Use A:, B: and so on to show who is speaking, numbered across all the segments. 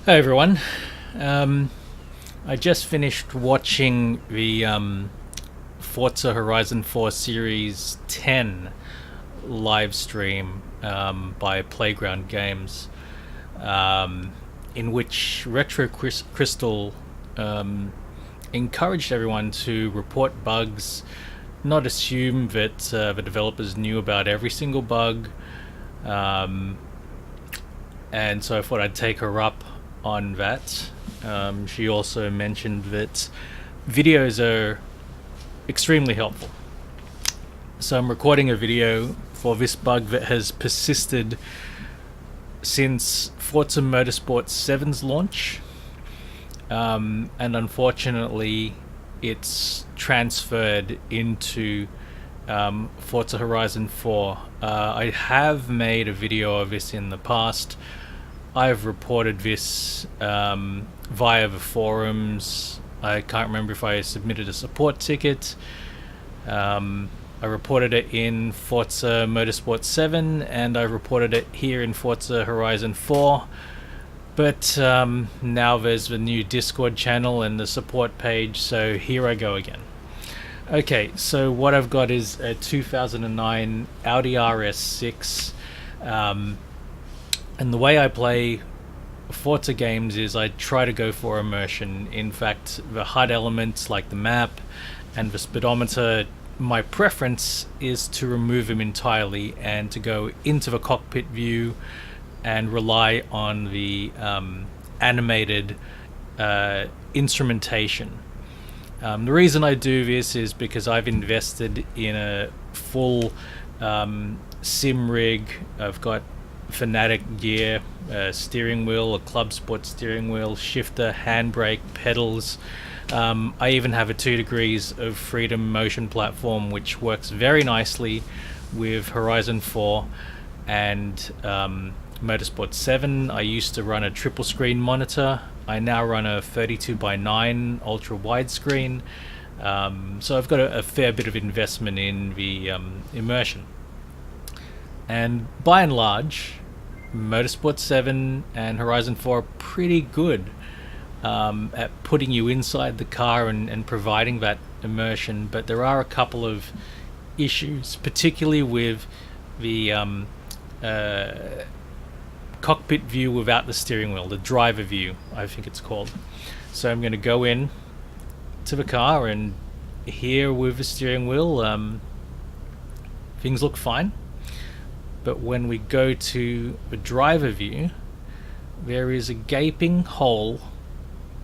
A: Hi everyone. I just finished watching the Forza Horizon 4 Series 10 live stream by Playground Games, in which Retro Crystal encouraged everyone to report bugs, not assume that the developers knew about every single bug, and so I thought I'd take her up on that. She also mentioned that videos are extremely helpful. So I'm recording a video for this bug that has persisted since Forza Motorsport 7's launch, and unfortunately it's transferred into Forza Horizon 4. I have made a video of this in the past. I've reported this via the forums. I can't remember if I submitted a support ticket. I reported it in Forza Motorsport 7, and I reported it here in Forza Horizon 4. But now there's the new Discord channel and the support page, so here I go again. Okay, so what I've got is a 2009 Audi RS6. And the way I play Forza games is I try to go for immersion. In fact, the HUD elements like the map and the speedometer, my preference is to remove them entirely and to go into the cockpit view and rely on the animated instrumentation. The reason I do this is because I've invested in a full sim rig. I've got Fanatic gear, steering wheel, a Club Sport steering wheel, shifter, handbrake, pedals. I even have a 2 degrees of freedom motion platform, which works very nicely with Horizon 4 and Motorsport 7. I used to run a triple screen monitor. I now run a 32:9 ultra widescreen. So I've got a fair bit of investment in the immersion. And by and large, Motorsport 7 and Horizon 4 are pretty good at putting you inside the car and providing that immersion, but there are a couple of issues, particularly with the cockpit view without the steering wheel, the driver view, I think it's called. So I'm going to go in to the car, and here with the steering wheel, things look fine. But when we go to the driver view, there is a gaping hole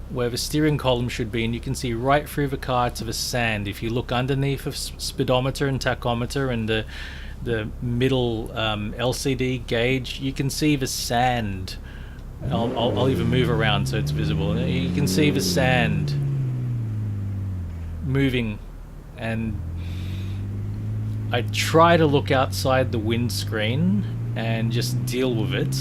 A: where the steering column should be, and you can see right through the car to the sand. If you look underneath the speedometer and tachometer and the middle LCD gauge, you can see the sand. I'll even move around so it's visible. You can see the sand moving, and I try to look outside the windscreen and just deal with it,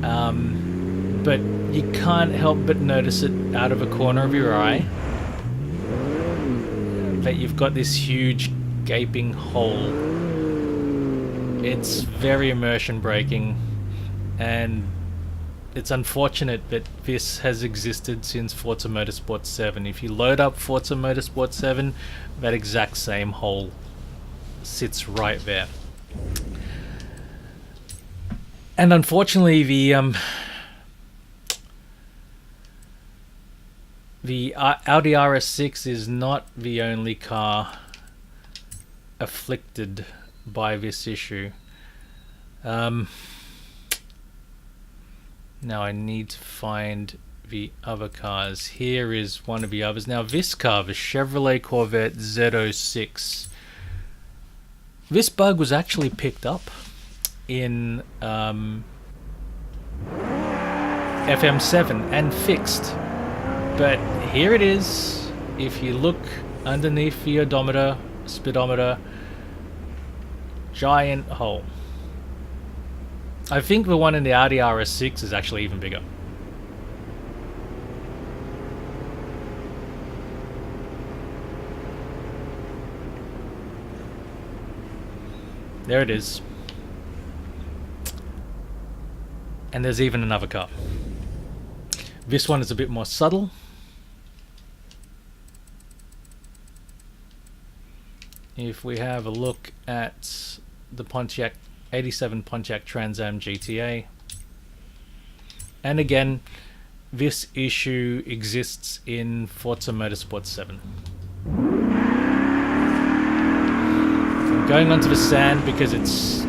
A: but you can't help but notice it out of a corner of your eye that you've got this huge gaping hole. It's very immersion breaking, and it's unfortunate that this has existed since Forza Motorsport 7. If you load up Forza Motorsport 7, that exact same hole sits right there. And unfortunately, the Audi RS6 is not the only car afflicted by this issue. Now I need to find the other cars. Here is one of the others. Now this car, the Chevrolet Corvette Z06, this bug was actually picked up in FM7 and fixed, but here it is. If you look underneath the odometer, speedometer, giant hole. I think the one in the Audi RS6 is actually even bigger. There it is. And there's even another car. This one is a bit more subtle. If we have a look at the Pontiac 87 Pontiac Trans Am GTA, and again, this issue exists in Forza Motorsport 7. I'm going onto the sand because it's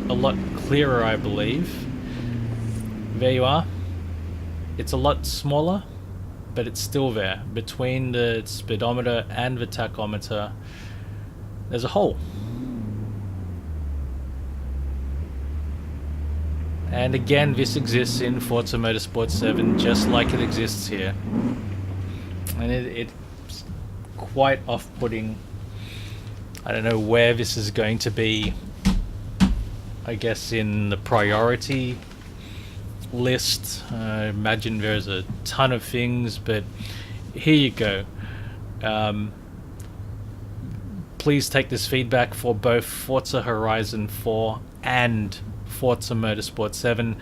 A: a lot clearer, I believe. There you are. It's a lot smaller, but it's still there. Between the speedometer and the tachometer, there's a hole. And again, this exists in Forza Motorsport 7 just like it exists here. And it's quite off-putting. I don't know where this is going to be, I guess, in the priority list. I imagine there's a ton of things, but here you go. Please take this feedback for both Forza Horizon 4 and Forza Motorsport 7.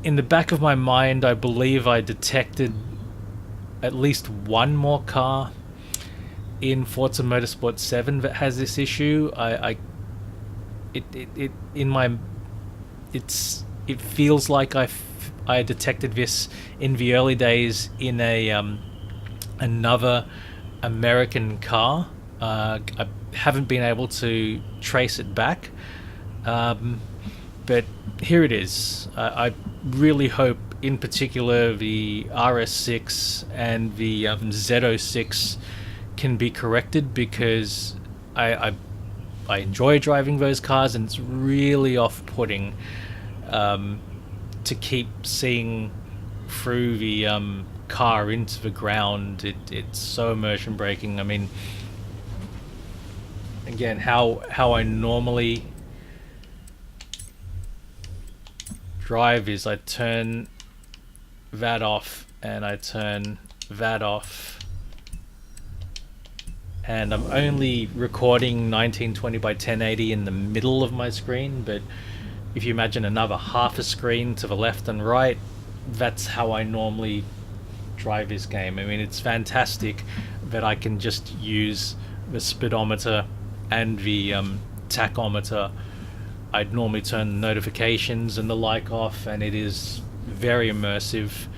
A: In the back of my mind, I believe I detected at least one more car in Forza Motorsport 7 that has this issue. It feels like I detected this in the early days in a another American car. I haven't been able to trace it back, but here it is. I really hope, in particular, the RS6 and the Z06 can be corrected, because I enjoy driving those cars, and it's really off-putting to keep seeing through the car into the ground. It's so immersion breaking. I mean, again, how I normally drive is I turn that off and I turn that off, and I'm only recording 1920 by 1080 in the middle of my screen, but if you imagine another half a screen to the left and right, that's how I normally drive this game. I mean, it's fantastic that I can just use the speedometer and the tachometer. I'd normally turn notifications and the like off, and it is very immersive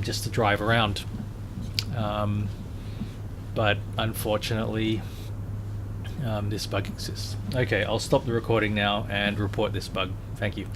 A: just to drive around. But unfortunately, this bug exists. Okay, I'll stop the recording now and report this bug. Thank you.